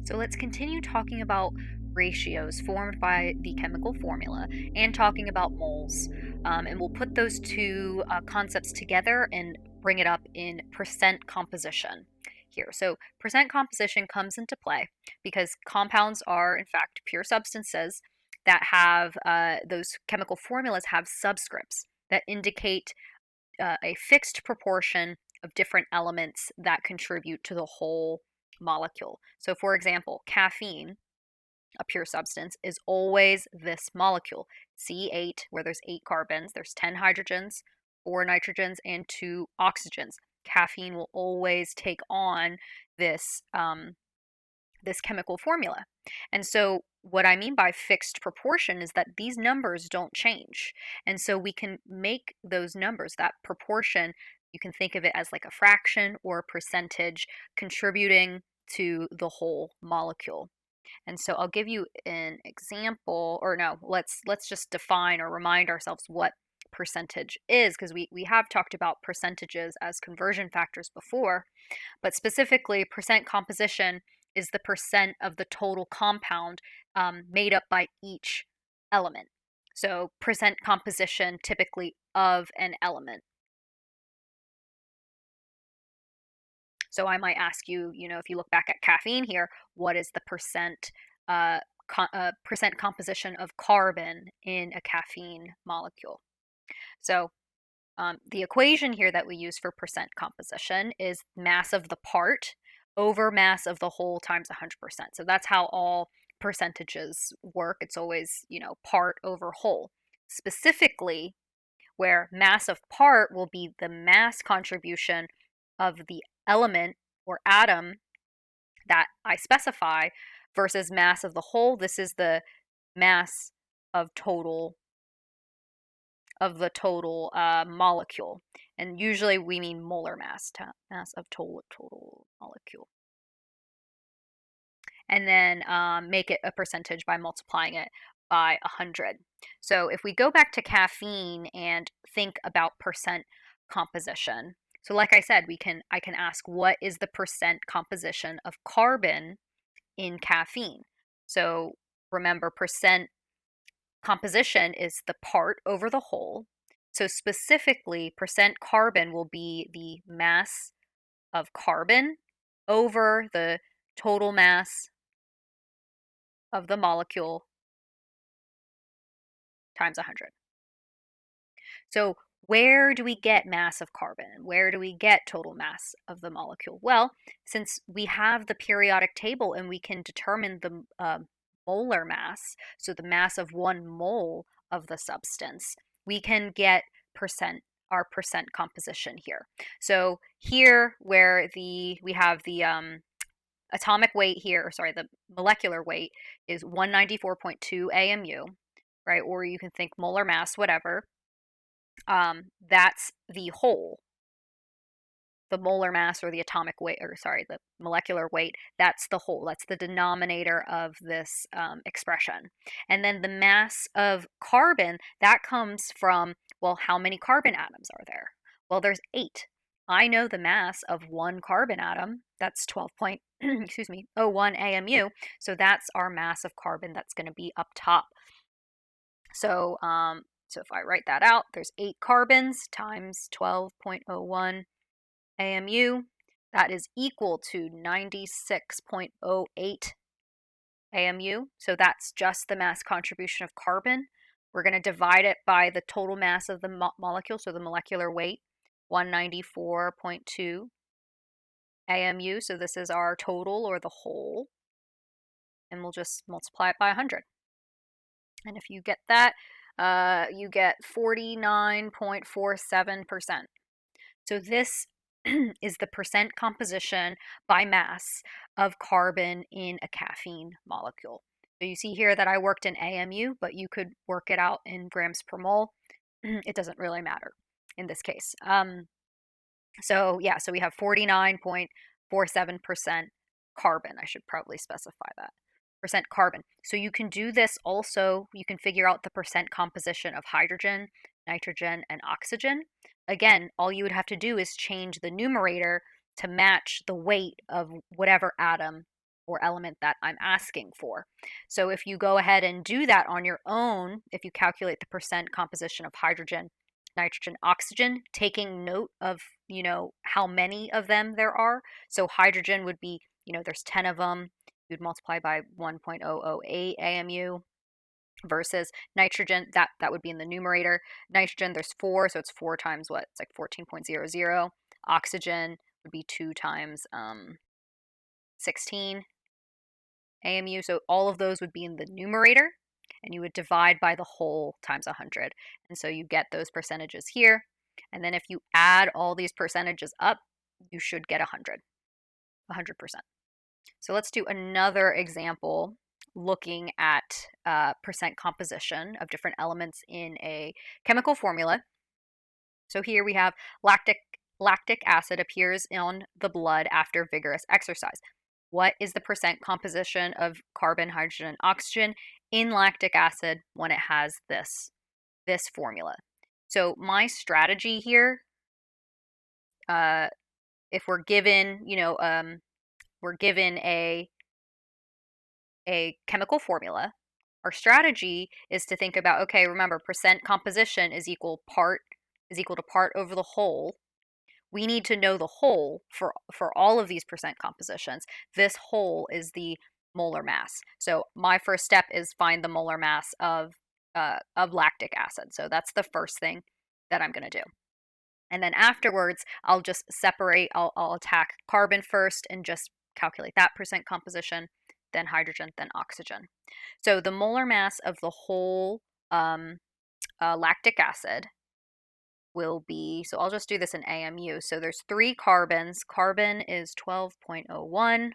So let's continue talking about ratios formed by the chemical formula and talking about moles. And we'll put those two concepts together and bring it up in percent composition here. So percent composition comes into play because compounds are, in fact, pure substances that have those chemical formulas have subscripts that indicate a fixed proportion of different elements that contribute to the whole molecule. So, for example, caffeine, a pure substance, is always this molecule C8, where there's 8 carbons, there's 10 hydrogens, 4 nitrogens, and 2 oxygens. Caffeine will always take on this this chemical formula. And so what I mean by fixed proportion is that these numbers don't change. And so we can make those numbers, that proportion, you can think of it as like a fraction or a percentage contributing to the whole molecule. And so I'll give you an example, or no, let's just define or remind ourselves what percentage is, because we have talked about percentages as conversion factors before, but specifically percent composition is the percent of the total compound made up by each element. So percent composition typically of an element. So I might ask you, if you look back at caffeine here, what is the percent composition of carbon in a caffeine molecule? So the equation here that we use for percent composition is mass of the part over mass of the whole times 100%. So that's how all percentages work. It's always, part over whole. Specifically, where mass of part will be the mass contribution of the element or atom that I specify versus mass of the whole. This is the mass of the total molecule. And usually we mean molar mass, mass of total molecule. And then make it a percentage by multiplying it by 100. So if we go back to caffeine and think about percent composition, so like I said, I can ask what is the percent composition of carbon in caffeine. So remember, percent composition is the part over the whole. So specifically, percent carbon will be the mass of carbon over the total mass of the molecule times 100. So where do we get mass of carbon? Where do we get total mass of the molecule? Well, since we have the periodic table and we can determine the molar mass, so the mass of 1 mole of the substance, we can get our percent composition here. So here where we have the atomic weight here, or sorry, the molecular weight is 194.2 AMU, right? Or you can think molar mass, whatever. That's the whole. The molar mass or the atomic weight, or sorry, the molecular weight, that's the whole. That's the denominator of this expression. And then the mass of carbon, that comes from, well, how many carbon atoms are there? Well, there's 8. I know the mass of 1 carbon atom. That's 12 point, excuse me, 01 AMU. So that's our mass of carbon that's going to be up top. So, so if I write that out, there's 8 carbons times 12.01 AMU. That is equal to 96.08 AMU. So that's just the mass contribution of carbon. We're going to divide it by the total mass of the molecule, so the molecular weight, 194.2 AMU. So this is our total or the whole. And we'll just multiply it by 100. And if you get that, you get 49.47%. So this is the percent composition by mass of carbon in a caffeine molecule. So you see here that I worked in AMU, but you could work it out in grams per mole. It doesn't really matter in this case. So we have 49.47% carbon. I should probably specify that. Percent carbon. So you can do this also, you can figure out the percent composition of hydrogen, nitrogen, and oxygen. Again, all you would have to do is change the numerator to match the weight of whatever atom or element that I'm asking for. So if you go ahead and do that on your own, if you calculate the percent composition of hydrogen, nitrogen, oxygen, taking note of, how many of them there are. So hydrogen would be, there's 10 of them. You'd multiply by 1.008 AMU versus nitrogen, that would be in the numerator. Nitrogen, there's 4, so it's 4 times what? It's like 14.00. Oxygen would be 2 times 16 AMU. So all of those would be in the numerator, and you would divide by the whole times 100. And so you get those percentages here. And then if you add all these percentages up, you should get 100%. So let's do another example looking at percent composition of different elements in a chemical formula. So here we have lactic acid appears on the blood after vigorous exercise. What is the percent composition of carbon, hydrogen, and oxygen in lactic acid when it has this formula? So my strategy here, if we're given, we're given a chemical formula, our strategy is to think about, okay, remember, percent composition is equal to part over the whole. We need to know the whole for all of these percent compositions. This whole is the molar mass. So my first step is find the molar mass of lactic acid. So that's the first thing that I'm going to do. And then afterwards, I'll just separate, I'll attack carbon first and just calculate that percent composition, then hydrogen, then oxygen. So the molar mass of the whole lactic acid will be, so I'll just do this in AMU. So there's 3 carbons. Carbon is 12.01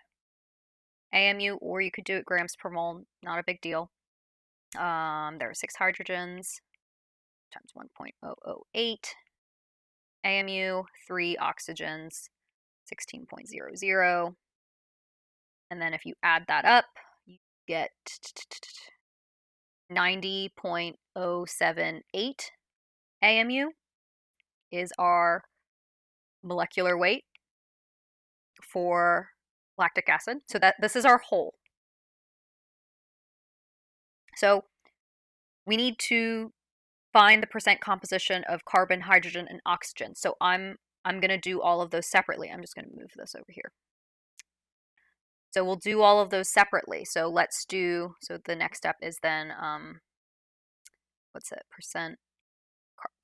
AMU, or you could do it grams per mole, not a big deal. There are 6 hydrogens times 1.008 AMU, 3 oxygens, 16.00. And then if you add that up, you get 90.078 AMU is our molecular weight for lactic acid. So that this is our whole. So we need to find the percent composition of carbon, hydrogen, and oxygen. So I'm going to do all of those separately. I'm just going to move this over here. So we'll do all of those separately. So let's do, so the next step is then, what's it, percent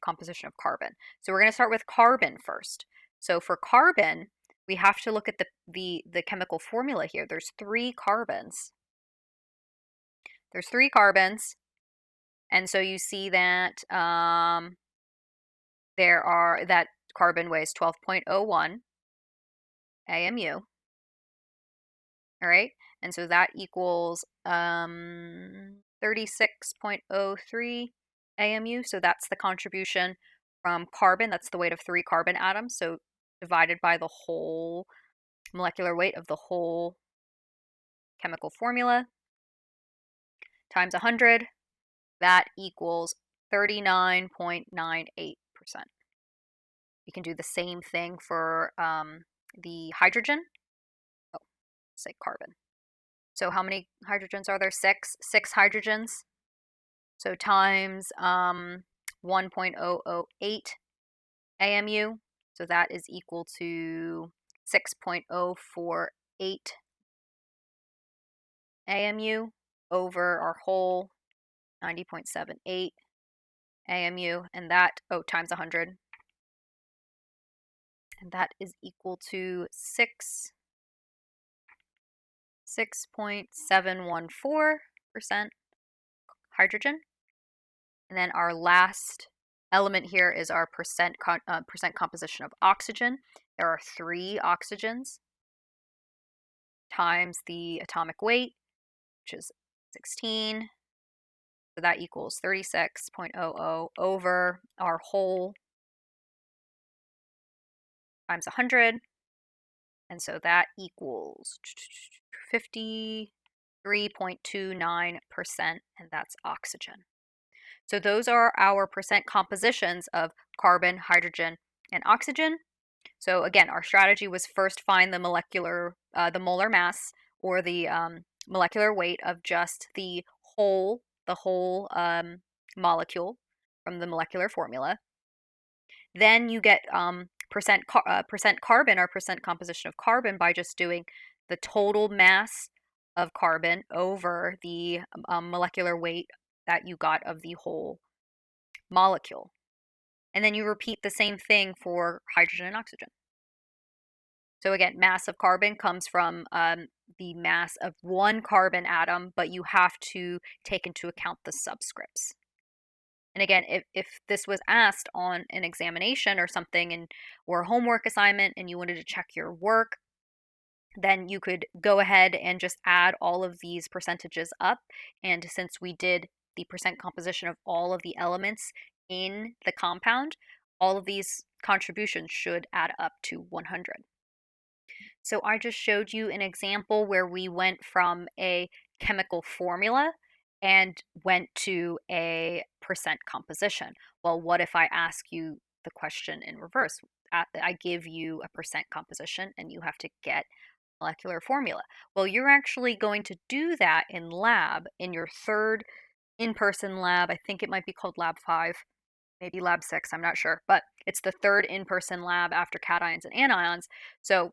composition of carbon. So we're going to start with carbon first. So for carbon, we have to look at the chemical formula here. There's 3 carbons. There's 3 carbons. And so you see that that carbon weighs 12.01 AMU. All right, and so that equals 36.03 AMU. So that's the contribution from carbon. That's the weight of 3 carbon atoms. So divided by the whole molecular weight of the whole chemical formula times 100. That equals 39.98%. You can do the same thing for the hydrogen. Say carbon. So how many hydrogens are there? 6 hydrogens. So times 1.008 AMU. So that is equal to 6.048 AMU over our whole 90.78 AMU, and that, times 100. And that is equal to 6.714% hydrogen. And then our last element here is our percent composition of oxygen. There are 3 oxygens times the atomic weight, which is 16. So that equals 36.00 over our whole times 100. And so that equals 53.29%, and that's oxygen. So those are our percent compositions of carbon, hydrogen, and oxygen. So again, our strategy was first find the molar mass or the molecular weight of just the whole molecule from the molecular formula. Then you get percent carbon or percent composition of carbon by just doing the total mass of carbon over the molecular weight that you got of the whole molecule. And then you repeat the same thing for hydrogen and oxygen. So again, mass of carbon comes from the mass of one carbon atom, but you have to take into account the subscripts. And again, if this was asked on an examination or something or a homework assignment and you wanted to check your work, then you could go ahead and just add all of these percentages up. And since we did the percent composition of all of the elements in the compound, all of these contributions should add up to 100. So I just showed you an example where we went from a chemical formula and went to a percent composition. Well, what if I ask you the question in reverse? I give you a percent composition and you have to get molecular formula. Well, you're actually going to do that in lab, in your third in-person lab. I think it might be called Lab 5, maybe Lab 6, I'm not sure, but it's the third in-person lab after cations and anions. So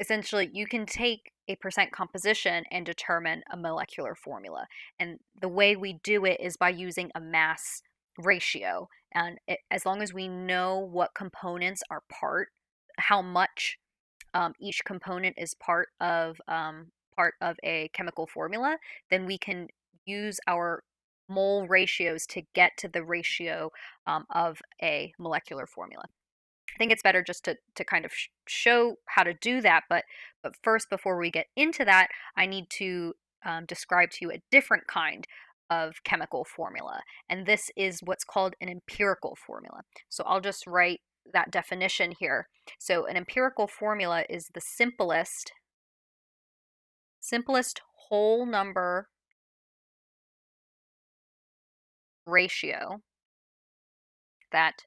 essentially, you can take a percent composition and determine a molecular formula. And the way we do it is by using a mass ratio. And as long as we know what components are how much each component is part of a chemical formula, then we can use our mole ratios to get to the ratio of a molecular formula. I think it's better just to kind of show how to do that, but first, before we get into that, I need to describe to you a different kind of chemical formula, and this is what's called an empirical formula. So I'll just write that definition here. So an empirical formula is the simplest whole number ratio that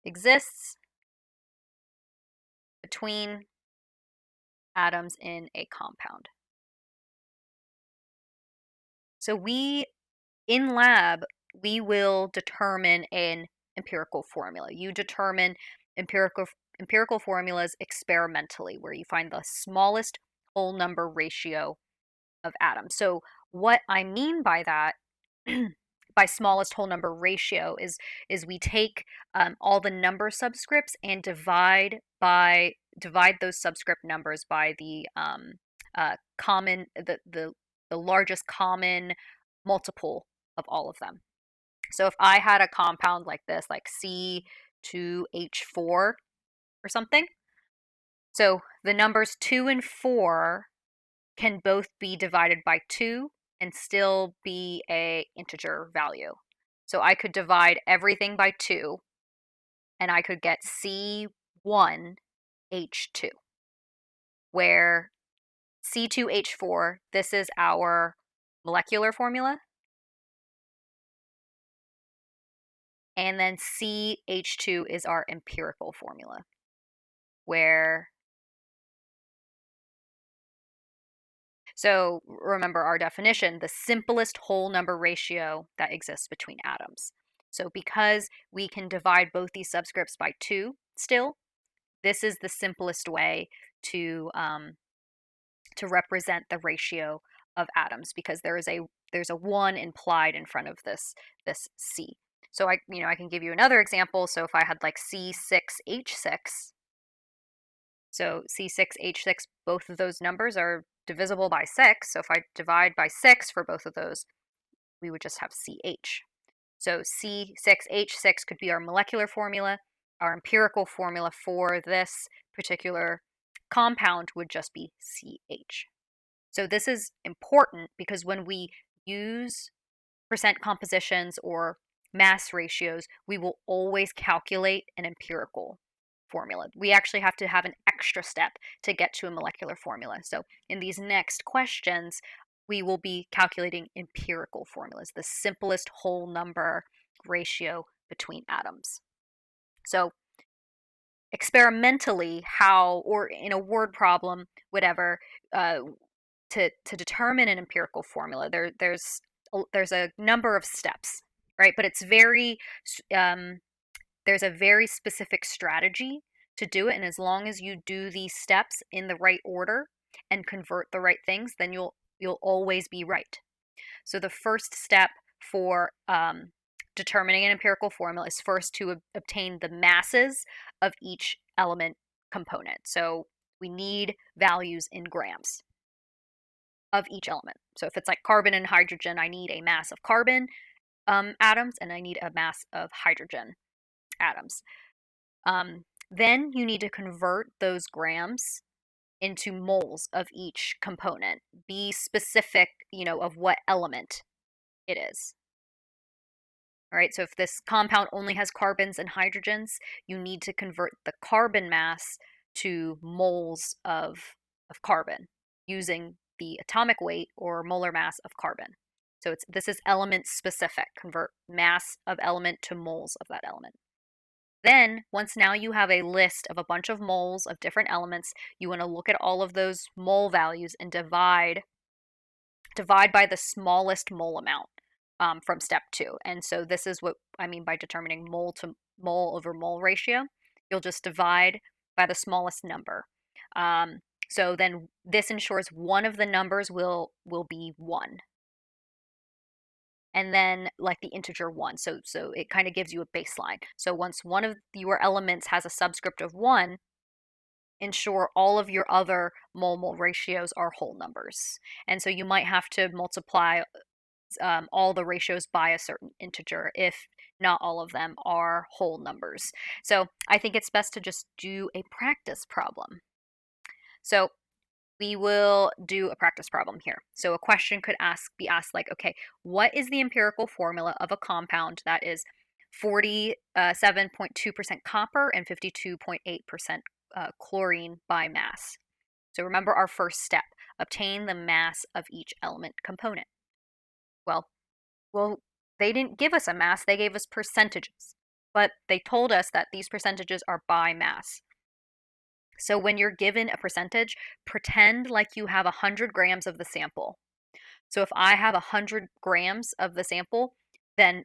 exists between atoms in a compound. So in lab, we will determine an empirical formula. You determine empirical formulas experimentally, where you find the smallest whole number ratio of atoms. So what I mean by that, by smallest whole number ratio, is we take all the number subscripts and divide those subscript numbers by the largest common multiple of all of them. So if I had a compound like this, like C2H4 or something, so the numbers 2 and 4 can both be divided by 2 and still be a integer value. So I could divide everything by 2 and I could get C1H2, where C2H4, this is our molecular formula, and then CH2 is our empirical formula, where, so remember our definition, the simplest whole number ratio that exists between atoms. So because we can divide both these subscripts by 2 still, this is the simplest way to represent the ratio of atoms, because there's a 1 implied in front of this C. So I can give you another example. So if I had like C6H6, so C6H6, both of those numbers are divisible by 6. So if I divide by 6 for both of those, we would just have CH. So C6H6 could be our molecular formula. Our empirical formula for this particular compound would just be CH. So this is important because when we use percent compositions or mass ratios, we will always calculate an empirical formula. We actually have to have an extra step to get to a molecular formula. So in these next questions, we will be calculating empirical formulas, the simplest whole number ratio between atoms. So experimentally how, or in a word problem, whatever, uh, to determine an empirical formula. There's a number of steps, right? But it's very there's a very specific strategy to do it, and as long as you do these steps in the right order and convert the right things, then you'll always be right. So the first step for determining an empirical formula is first to obtain the masses of each element component. So we need values in grams of each element. So if it's like carbon and hydrogen, I need a mass of carbon atoms and I need a mass of hydrogen atoms. Then you need to convert those grams into moles of each component. Be specific, of what element it is. All right, so if this compound only has carbons and hydrogens, you need to convert the carbon mass to moles of carbon using the atomic weight or molar mass of carbon. So this is element specific. Convert mass of element to moles of that element. Then, once now you have a list of a bunch of moles of different elements, you want to look at all of those mole values and divide by the smallest mole amount from step 2. And so this is what I mean by determining mole to mole over mole ratio. You'll just divide by the smallest number. So then this ensures one of the numbers will be 1. And then like the integer 1. So it kind of gives you a baseline. So once one of your elements has a subscript of 1, ensure all of your other mole ratios are whole numbers. And so you might have to multiply all the ratios by a certain integer if not all of them are whole numbers. So I think it's best to just do a practice problem. So we will do a practice problem here. So a question could be asked like, okay, what is the empirical formula of a compound that is 47.2% copper and 52.8% chlorine by mass? So remember our first step, obtain the mass of each element component. Well, they didn't give us a mass, they gave us percentages, but they told us that these percentages are by mass. So when you're given a percentage, pretend like you have 100 grams of the sample. So if I have 100 grams of the sample, then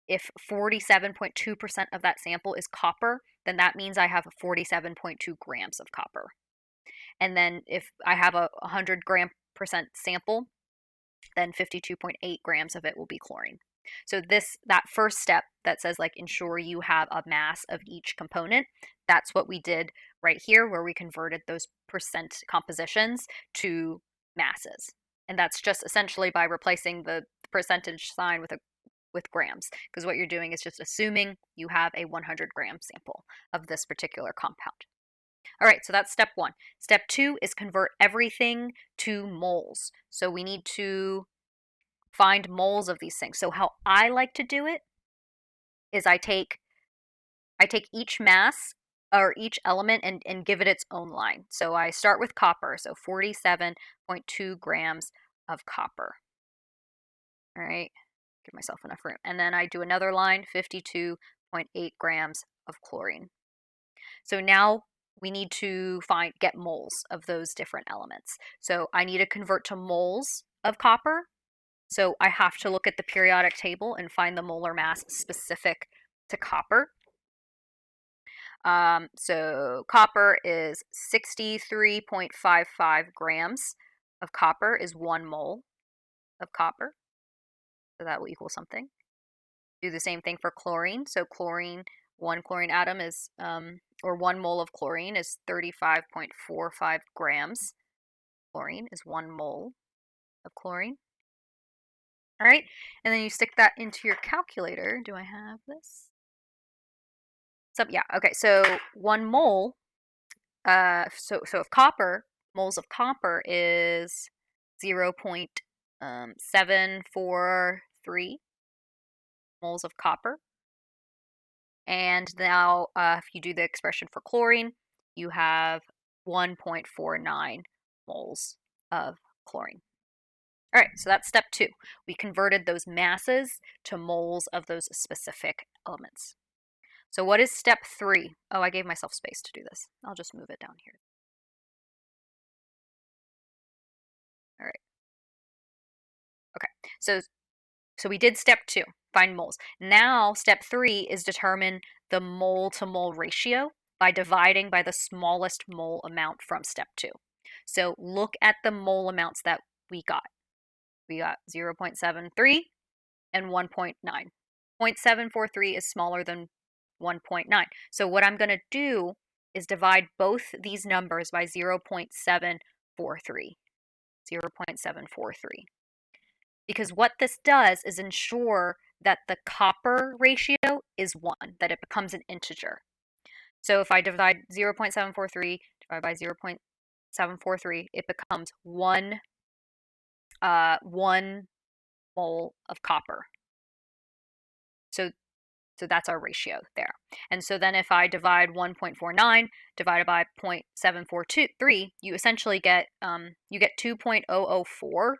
if 47.2% of that sample is copper, then that means I have 47.2 grams of copper. And then if I have a 100 gram percent sample, then 52.8 grams of it will be chlorine. So that first step that says like ensure you have a mass of each component, that's what we did right here where we converted those percent compositions to masses. And that's just essentially by replacing the percentage sign with grams, because what you're doing is just assuming you have a 100 gram sample of this particular compound. All right, so that's step 1. Step 2 is convert everything to moles. So we need to find moles of these things. So how I like to do it is I take each mass or each element and give it its own line. So I start with copper, so 47.2 grams of copper. All right, give myself enough room. And then I do another line, 52.8 grams of chlorine. So now we need to get moles of those different elements. So I need to convert to moles of copper. So I have to look at the periodic table and find the molar mass specific to copper. So copper is 63.55 grams of copper is 1 mole of copper. So that will equal something. Do the same thing for chlorine. So chlorine, 1 chlorine atom is, or 1 mole of chlorine is 35.45 grams. Chlorine is 1 mole of chlorine. All right, and then you stick that into your calculator. Do I have this? So yeah, okay, so 1 mole, so of copper, moles of copper is 0.743 moles of copper. And now if you do the expression for chlorine, you have 1.49 moles of chlorine. All right, so that's step 2. We converted those masses to moles of those specific elements. So what is step 3? Oh, I gave myself space to do this. I'll just move it down here. All right. Okay. So we did step 2, find moles. Now step 3 is determine the mole to mole ratio by dividing by the smallest mole amount from step 2. So look at the mole amounts that we got. We got 0.73 and 1.9. 0.743 is smaller than 1.9. So what I'm going to do is divide both these numbers by 0.743. 0.743. Because what this does is ensure that the copper ratio is 1, that it becomes an integer. So if I divide 0.743 divided by 0.743, it becomes 1 mole of copper. So that's our ratio there. And so then if I divide 1.49 divided by 0.743, you essentially get 2.004,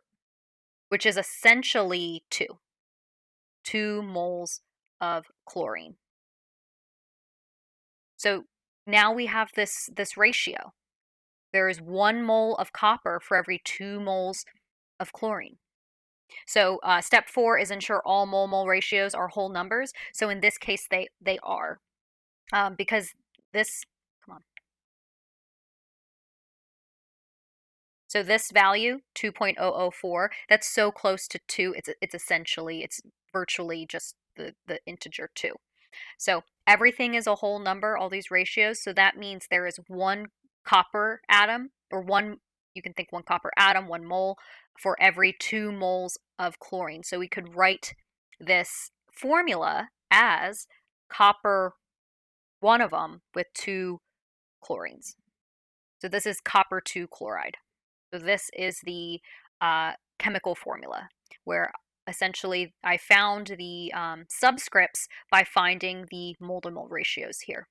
which is essentially 2 moles of chlorine. So now we have this ratio. There is 1 mole of copper for every 2 moles of chlorine. So step 4 is ensure all mole-mole ratios are whole numbers. So in this case, they are, because this, come on. So this value, 2.004, that's so close to 2, it's virtually just the integer 2. So everything is a whole number, all these ratios. So that means there is 1 copper atom, or you can think 1 copper atom, 1 mole, for every 2 moles of chlorine. So we could write this formula as copper, 1 of them, with 2 chlorines. So this is copper 2 chloride. So this is the chemical formula, where essentially I found the subscripts by finding the mole to mole ratios here.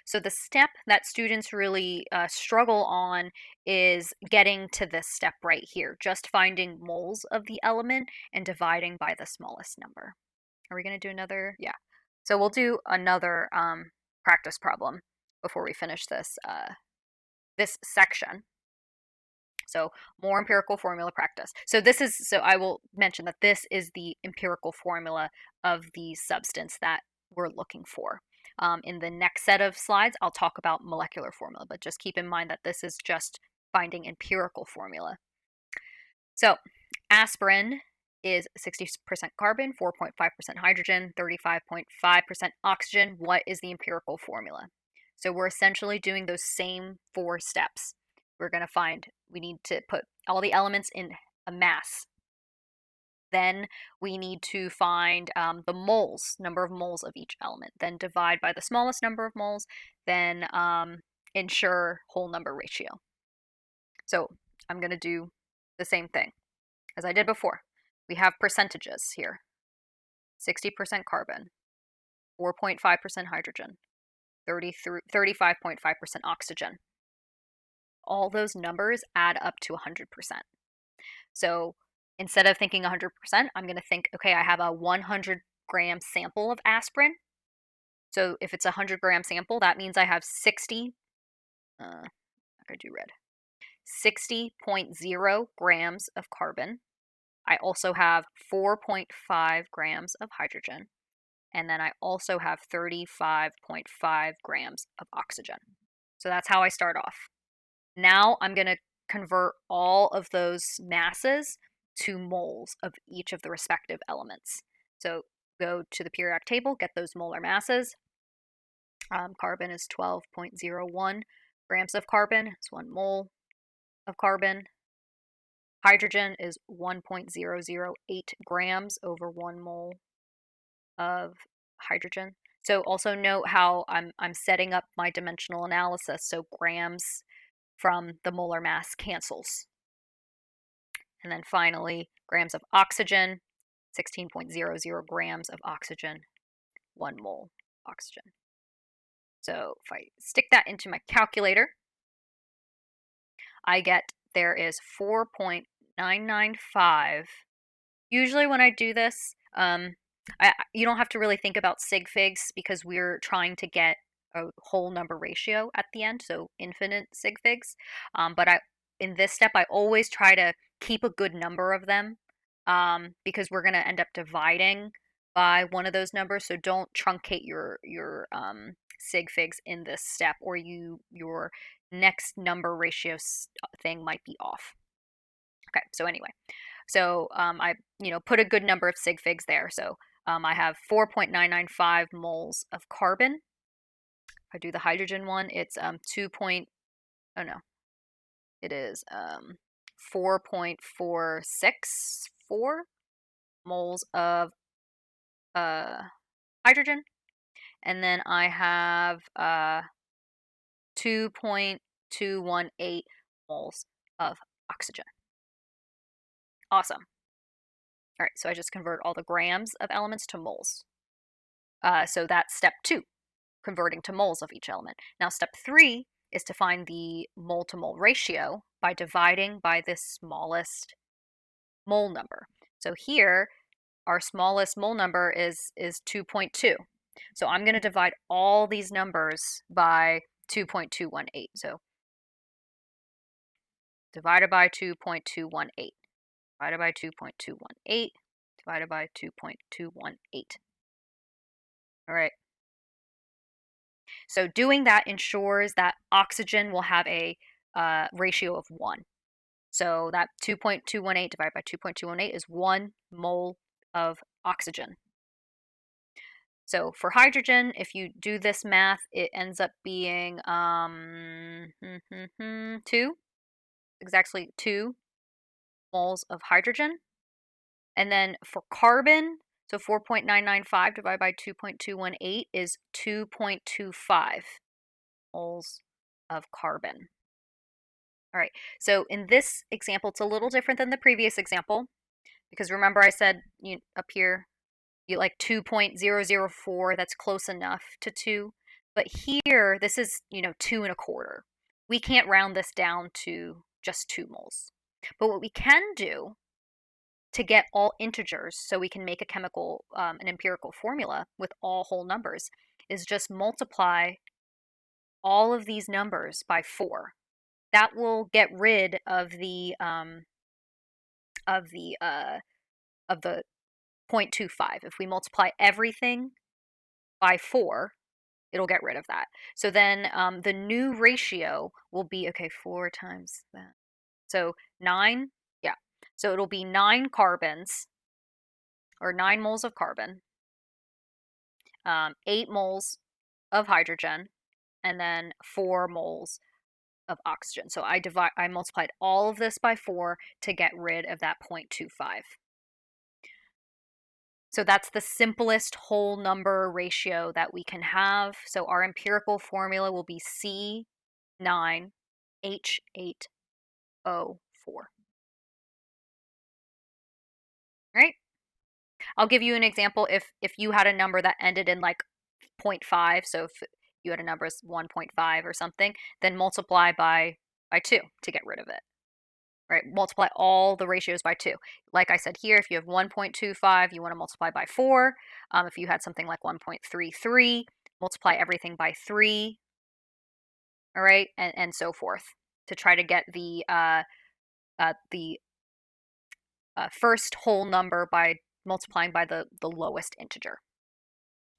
So the step that students really struggle on is getting to this step right here, just finding moles of the element and dividing by the smallest number. Are we going to do another? Yeah. So we'll do another practice problem before we finish this section. So more empirical formula practice. So I will mention that this is the empirical formula of the substance that we're looking for. In the next set of slides, I'll talk about molecular formula, but just keep in mind that this is just finding empirical formula. So aspirin is 60% carbon, 4.5% hydrogen, 35.5% oxygen. What is the empirical formula? So we're essentially doing those same 4 steps. We're going to we need to put all the elements in a mass. Then we need to find the moles, number of moles of each element. Then divide by the smallest number of moles. Then ensure whole number ratio. So I'm going to do the same thing as I did before. We have percentages here. 60% carbon, 4.5% hydrogen, 35.5% oxygen. All those numbers add up to 100%. So instead of thinking 100%, I'm going to think, okay, I have a 100-gram sample of aspirin. So if it's a 100-gram sample, that means I have 60.0 grams of carbon. I also have 4.5 grams of hydrogen. And then I also have 35.5 grams of oxygen. So that's how I start off. Now I'm going to convert all of those masses to moles of each of the respective elements. So go to the periodic table, get those molar masses. Carbon is 12.01 grams of carbon. It's 1 mole of carbon. Hydrogen is 1.008 grams over 1 mole of hydrogen. So also note how I'm setting up my dimensional analysis. So grams from the molar mass cancels. And then finally, grams of oxygen, 16.00 grams of oxygen, 1 mole oxygen. So if I stick that into my calculator, I get there is 4.995. Usually when I do this, You don't have to really think about sig figs because we're trying to get a whole number ratio at the end, so infinite sig figs. But in this step, I always try to keep a good number of them, because we're going to end up dividing by one of those numbers. So don't truncate your sig figs in this step, or your next number ratio thing might be off. Okay, so anyway, so I put a good number of sig figs there. So I have 4.995 moles of carbon. If I do the hydrogen one, it's 2 point, oh no, it is 4.464 moles of hydrogen. And then I have 2.218 moles of oxygen. Awesome. All right, so I just convert all the grams of elements to moles. So that's step 2, converting to moles of each element. Now step 3 is to find the mole to mole ratio by dividing by the smallest mole number. So here, our smallest mole number is 2.2. So I'm going to divide all these numbers by 2.218. So divided by 2.218, divided by 2.218, divided by 2.218. All right. So doing that ensures that oxygen will have a ratio of 1. So that 2.218 divided by 2.218 is 1 mole of oxygen. So for hydrogen, if you do this math, it ends up being 2, exactly 2 moles of hydrogen. And then for carbon, so 4.995 divided by 2.218 is 2.25 moles of carbon. All right, so in this example, it's a little different than the previous example, because remember I said up here, you like 2.004, that's close enough to 2. But here, this is, 2.25. We can't round this down to just 2 moles. But what we can do to get all integers, so we can make a chemical, an empirical formula with all whole numbers, is just multiply all of these numbers by 4. That will get rid of the of the 0.25. If we multiply everything by 4, it'll get rid of that. So then the new ratio will be, okay, 4 times that. So 9, yeah. So it'll be 9 carbons, or 9 moles of carbon, 8 moles of hydrogen, and then 4 moles of oxygen. So I multiplied all of this by 4 to get rid of that 0.25. So that's the simplest whole number ratio that we can have. So our empirical formula will be C9H8O4. Right? I'll give you an example if you had a number that ended in like 0.5, so if you had a number as 1.5 or something, then multiply by 2 to get rid of it. Right? Multiply all the ratios by 2. Like I said here, if you have 1.25, you want to multiply by 4. If you had something like 1.33, multiply everything by 3. All right, and so forth, to try to get the first whole number by multiplying by the lowest integer.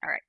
All right.